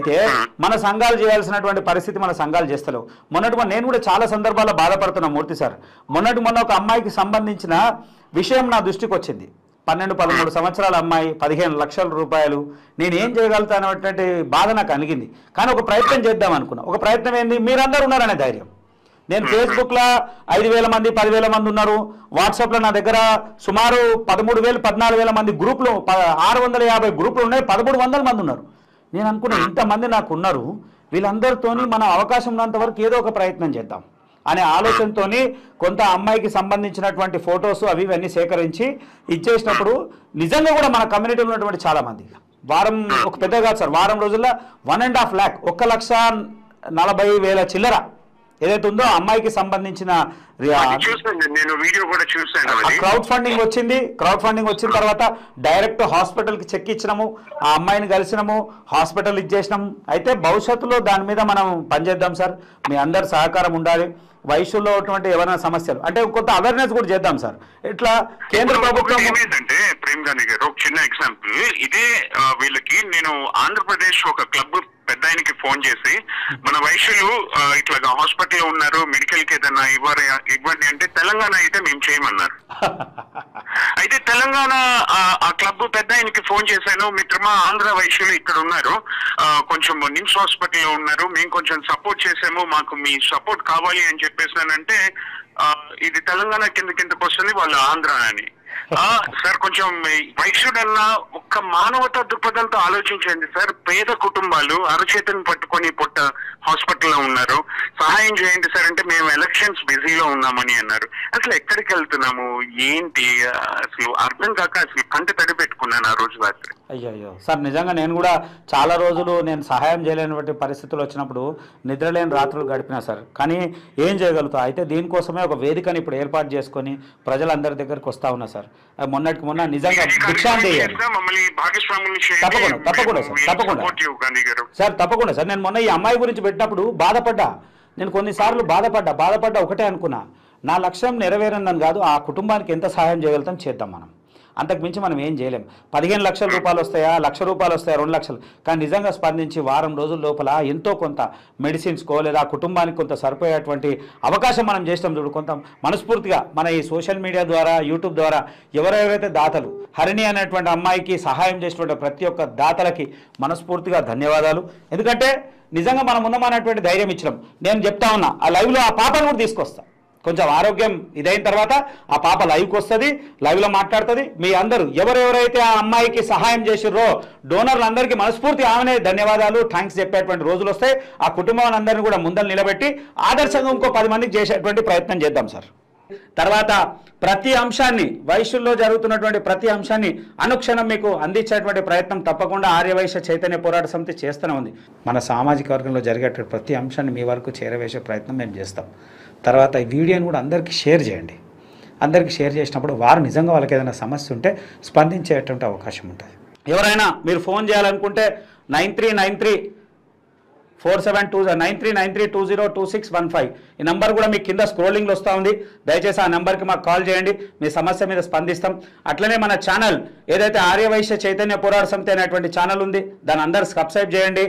అయితే మన సంఘాలు చేయాల్సినటువంటి పరిస్థితి మన సంఘాలు చేస్తలేవు. మొన్న నేను కూడా చాలా సందర్భాల్లో బాధపడుతున్నా మూర్తి సార్. మొన్న ఒక అమ్మాయికి సంబంధించిన విషయం నా దృష్టికి వచ్చింది. 12-13 సంవత్సరాల అమ్మాయి, 15 లక్షల రూపాయలు. నేనేం చేయగలుగుతాను అనేటువంటి బాధ నాకు కలిగింది. కానీ ఒక ప్రయత్నం చేద్దాం అనుకున్నా. ఒక ప్రయత్నం ఏంది, మీరందరూ ఉన్నారనే ధైర్యం. నేను ఫేస్బుక్లో 5,000 మంది 10,000 మంది ఉన్నారు. వాట్సాప్లో నా దగ్గర సుమారు 13,000 14,000 మంది గ్రూపులు, 650 గ్రూపులు ఉన్నాయి. 1,300 మంది ఉన్నారు. నేను అనుకున్నా ఇంతమంది నాకు ఉన్నారు, వీళ్ళందరితోని మనం అవకాశం ఉన్నంత వరకు ఏదో ఒక ప్రయత్నం చేద్దాం అనే ఆలోచనతో కొంత అమ్మాయికి సంబంధించినటువంటి ఫొటోస్ అవి ఇవన్నీ సేకరించి ఇచ్చేసినప్పుడు నిజంగా కూడా మన కమ్యూనిటీలో ఉన్నటువంటి చాలామంది వారం, ఒక పెద్ద కాదు సార్, వారం రోజుల్లో 1.5 lakh 1,40,000 చిల్లర ఏదైతే ఉందో అమ్మాయికి సంబంధించిన క్రౌడ్ ఫండింగ్ వచ్చింది. క్రౌడ్ ఫండింగ్ వచ్చిన తర్వాత డైరెక్ట్ హాస్పిటల్కి చెక్ ఇచ్చినాము, ఆ అమ్మాయిని కలిసినాము, హాస్పిటల్ ఇచ్చేసినాము. అయితే భవిష్యత్తులో దాని మీద మనం పనిచేద్దాం సార్. మీ అందరి సహకారం ఉండాలి. వయసులో ఉన్నటువంటి ఏమైనా సమస్యలు అంటే కొంత అవేర్నెస్ కూడా చేద్దాం సార్. ఇట్లా కేంద్ర ప్రభుత్వం ఏమైందంటే ప్రేమ్ గాంధీ గారు ఒక చిన్న ఎగ్జాంపుల్ ఇదే, వీళ్ళకి నేను ఆంధ్రప్రదేశ్ ఒక క్లబ్ పెద్ద ఆయనకి ఫోన్ చేసి మన వయసులు ఇట్లా హాస్పిటల్లో ఉన్నారు, మెడికల్ కి ఏదన్నా ఇవ్వండి అంటే తెలంగాణ అయితే మేము చేయమన్నారు. అయితే తెలంగాణ ఆ క్లబ్ పెద్ద ఆయనకి ఫోన్ చేశాను, మిత్రమా ఆంధ్ర వయసులు ఇక్కడ ఉన్నారు, కొంచెం నిమ్స్ హాస్పిటల్లో ఉన్నారు, మేము కొంచెం సపోర్ట్ చేసాము, మాకు మీ సపోర్ట్ కావాలి అని చెప్పేసానంటే ఇది తెలంగాణ కిందకి వస్తుంది, వాళ్ళు ఆంధ్ర అని. సార్ కొంచెం వైశ్యుడన్నా ఒక్క మానవతా దృక్పథంతో ఆలోచించండి సార్. పేద కుటుంబాలు అరచేతిని పట్టుకొని పొట్ట హాస్పిటల్లో ఉన్నారు, సహాయం చేయండి సార్ అంటే మేము ఎలక్షన్స్ బిజీలో ఉన్నామని అన్నారు. అసలు ఎక్కడికి వెళ్తున్నాము ఏంటి అసలు అర్థం కాక అసలు కంటి తడి పెట్టుకున్నాను ఆ రోజు రాత్రి. అయ్యో సార్, నిజంగా నేను కూడా చాలా రోజులు నేను సహాయం చేయలేనటువంటి పరిస్థితులు వచ్చినప్పుడు నిద్రలేని రాత్రులు గడిపినా సార్. కానీ ఏం చేయగలుగుతా. అయితే దీనికోసమే ఒక వేదికని ఇప్పుడు ఏర్పాటు చేసుకొని ప్రజలందరి దగ్గరికి వస్తా ఉన్నా సార్. మొన్నటికి మొన్న నిజంగా భిక్షాంతి తప్పకుండా సార్, తప్పకుండా సార్. నేను మొన్న ఈ అమ్మాయి గురించి పెట్టినప్పుడు బాధపడ్డా. నేను కొన్నిసార్లు బాధపడ్డా ఒకటే అనుకున్నా, నా లక్ష్యం నెరవేరిందని కాదు, ఆ కుటుంబానికి ఎంత సహాయం చేయగలుగుతాం చేద్దాం మనం. అంతకుమించి మనం ఏం చేయలేం. 15 లక్షల రూపాయలు వస్తాయా, 1,00,000 రూపాయలు వస్తాయా, 2 లక్షలు, కానీ నిజంగా స్పందించి వారం రోజుల లోపల ఎంతో కొంత మెడిసిన్స్కో లేదా కుటుంబానికి కొంత సరిపోయేటువంటి అవకాశం మనం చేస్తాం చూడు. కొంత మనస్ఫూర్తిగా మన ఈ సోషల్ మీడియా ద్వారా, యూట్యూబ్ ద్వారా ఎవరెవరైతే దాతలు, హరిణి అనేటువంటి అమ్మాయికి సహాయం చేసినటువంటి ప్రతి ఒక్క దాతలకి మనస్ఫూర్తిగా ధన్యవాదాలు. ఎందుకంటే నిజంగా మనం ఉన్నామనేటువంటి ధైర్యం ఇచ్చినాం. నేను చెప్తా ఉన్నా, ఆ లైవ్లో ఆ పాపను కూడా తీసుకొస్తా. కొంచెం ఆరోగ్యం ఇదైన తర్వాత ఆ పాప లైవ్కి వస్తుంది, లైవ్లో మాట్లాడుతుంది. మీ అందరూ ఎవరెవరైతే ఆ అమ్మాయికి సహాయం చేసిర్రో డోనర్లందరికీ మనస్ఫూర్తి ఆమెనే ధన్యవాదాలు, థ్యాంక్స్ చెప్పేటువంటి రోజులు వస్తాయి. ఆ కుటుంబం అందరినీ కూడా ముందర నిలబెట్టి ఆదర్శంగా ఇంకో 10 మందికి చేసేటువంటి ప్రయత్నం చేద్దాం సార్. తర్వాత ప్రతి అంశాన్ని, వయసుల్లో జరుగుతున్నటువంటి ప్రతి అంశాన్ని అనుక్షణం మీకు అందించేటువంటి ప్రయత్నం తప్పకుండా ఆర్యవైశ్య చైతన్య పోరాట సమితి చేస్తూనే ఉంది. మన సామాజిక వర్గంలో జరిగేటువంటి ప్రతి అంశాన్ని మీ వరకు చేరవేసే ప్రయత్నం మేము చేస్తాం. తర్వాత ఈ వీడియోని కూడా అందరికీ షేర్ చేయండి. అందరికీ షేర్ చేసినప్పుడు వారు నిజంగా వాళ్ళకి ఏదైనా సమస్య ఉంటే స్పందించేటువంటి అవకాశం ఉంటుంది. ఎవరైనా మీరు ఫోన్ చేయాలనుకుంటే 9393202615 ఈ నెంబర్ కూడా మీకు కింద స్క్రోలింగ్లో వస్తూ ఉంది. దయచేసి ఆ నెంబర్కి మాకు కాల్ చేయండి, మీ సమస్య మీద స్పందిస్తాం. అట్లనే మన ఛానల్ ఏదైతే ఆర్యవైశ్య చైతన్య పోరాట సమితి అనేటువంటి ఛానల్ ఉంది, దాన్ని అందరూ సబ్స్క్రైబ్ చేయండి.